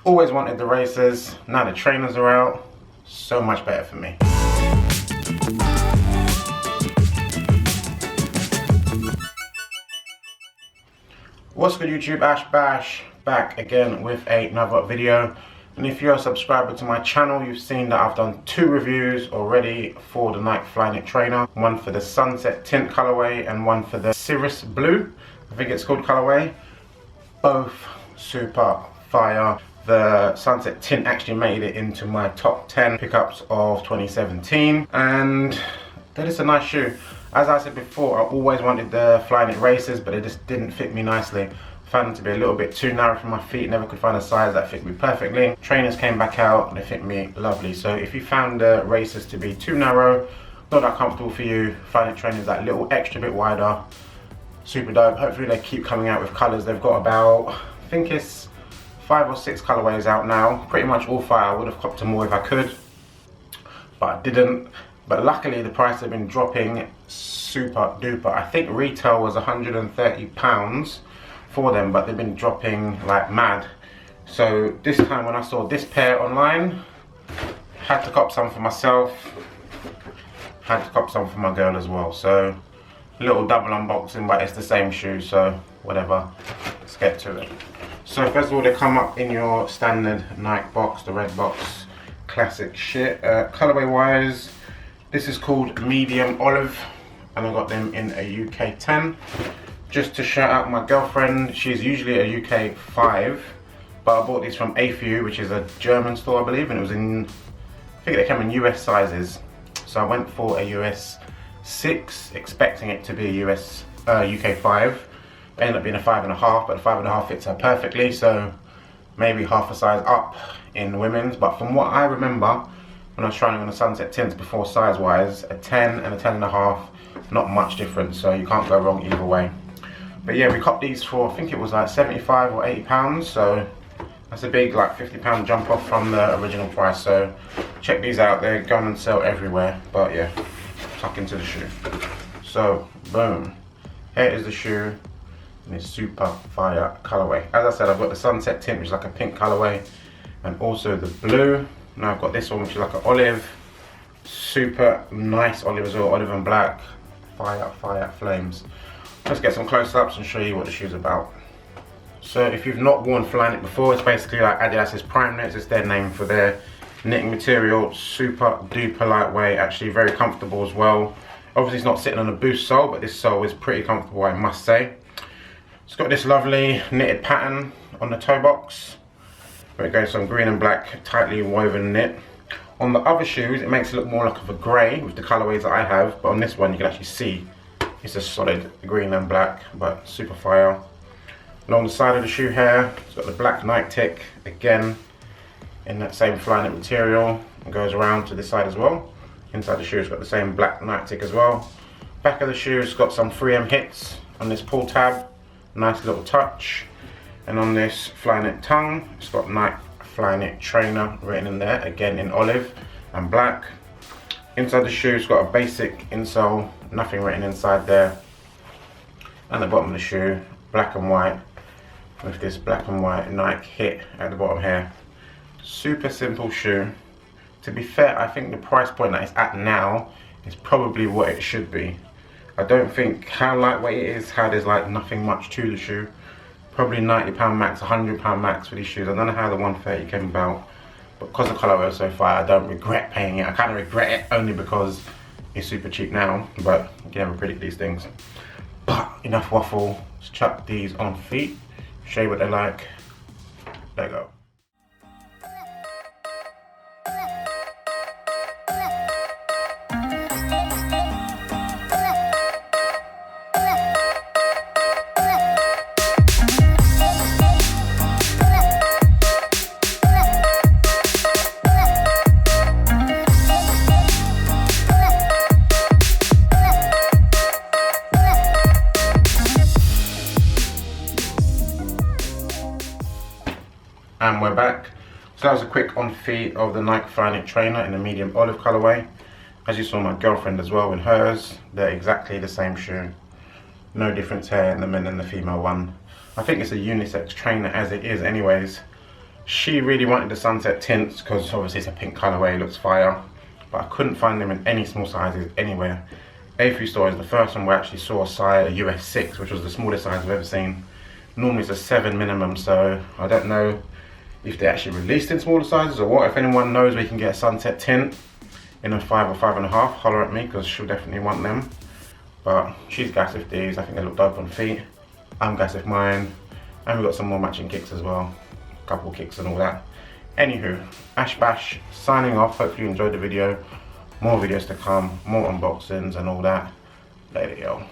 Always wanted the racers, now the trainers are out, so much better for me. What's good YouTube, Ash Bash, back again with another video. And if you're a subscriber to my channel, you've seen that I've done 2 reviews already for the Nike Flyknit trainer. One for the Sunset Tint colorway and one for the Cirrus Blue, I think it's called colorway. Both super fire. The Sunset Tint actually made it into my top 10 pickups of 2017, and that is a nice shoe. As I said before, I always wanted the Flyknit racers, but they just didn't fit me nicely. Found them to be a little bit too narrow for my feet, never could find a size that fit me perfectly. Trainers came back out and they fit me lovely. So if you found the racers to be too narrow, not that comfortable for you, Flyknit trainers that little extra bit wider, super dope. Hopefully they keep coming out with colours. They've got about, I think it's 5 or 6 colorways out now. Pretty much all fire. I would have copped them more if I could, but I didn't. But luckily the price have been dropping super duper. I think retail was £130 for them, but they've been dropping like mad. So this time when I saw this pair online, had to cop some for myself, had to cop some for my girl as well. So a little double unboxing, but it's the same shoe, so whatever. Let's get to it. So first of all, they come up in your standard Nike box, the red box, classic shit. Colorway wise, this is called medium olive, and I got them in a UK 10. Just to shout out my girlfriend, she's usually a UK 5, but I bought these from AFU, which is a German store I believe, and it was in, I think they came in US sizes. So I went for a US 6, expecting it to be a UK 5. It ended up being a 5.5, but the 5.5 fits her perfectly, so maybe half a size up in women's. But from what I remember, when I was trying on the Sunset Tints before size wise, a 10 and a 10.5, not much difference, so you can't go wrong either way. But yeah, we copped these for, I think it was like 75 or 80 pounds, so that's a big like £50 jump off from the original price. So check these out, they're going on sale everywhere. But yeah, tuck into the shoe. So boom, here is the shoe in this super fire colorway. As I said, I've got the Sunset Tint, which is like a pink colorway, and also the blue. Now I've got this one, which is like an olive, super nice olive as well, olive and black, fire flames. Let's get some close-ups and show you what the shoe's about. So if you've not worn Flyknit before, it's basically like Adidas's Prime Knits. It's their name for their knitting material. Super duper lightweight, actually very comfortable as well. Obviously it's not sitting on a boost sole, but this sole is pretty comfortable, I must say. It's got this lovely knitted pattern on the toe box, where it goes some green and black tightly woven knit. On the other shoes it makes it look more like of a grey with the colourways that I have, but on this one you can actually see it's a solid green and black, but super fire. Along the side of the shoe here, it's got the black Nike tick, again in that same Flyknit material. It goes around to this side as well. Inside the shoe it's got the same black Nike tick as well. Back of the shoe it's got some 3M hits on this pull tab, nice little touch. And on this Flyknit tongue, it's got Nike Flyknit Trainer written in there, again in olive and black. Inside the shoe it's got a basic insole, nothing written inside there. And the bottom of the shoe, black and white, with this black and white Nike hit at the bottom here. Super simple shoe. To be fair, I think the price point that it's at now is probably what it should be. I don't think how lightweight it is, how there's like nothing much to the shoe. Probably £90 max, £100 max for these shoes. I don't know how the 130 came about, but because the colour was so far, I don't regret paying it. I kind of regret it only because it's super cheap now, but you can never predict these things. But enough waffle, let's chuck these on feet, show you what they're like. There you go. And we're back. So that was a quick on feet of the Nike Flyknit trainer in the medium olive colorway. As you saw my girlfriend as well in hers, they're exactly the same shoe. No difference here in the men and the female one. I think it's a unisex trainer as it is anyways. She really wanted the sunset tints because obviously it's a pink colorway, it looks fire. But I couldn't find them in any small sizes anywhere. A3 store is the first one where I actually saw a size, a US 6, which was the smallest size I've ever seen. Normally it's a 7 minimum, so I don't know if they actually released in smaller sizes or what. If anyone knows where you can get a sunset tint in a 5 or 5.5, holler at me because she'll definitely want them. But she's gassed with these. I think they look dope on feet. I'm gassed with mine. And we've got some more matching kicks as well. A couple kicks and all that. Anywho, Ash Bash signing off. Hopefully you enjoyed the video. More videos to come, more unboxings and all that. Later, yo.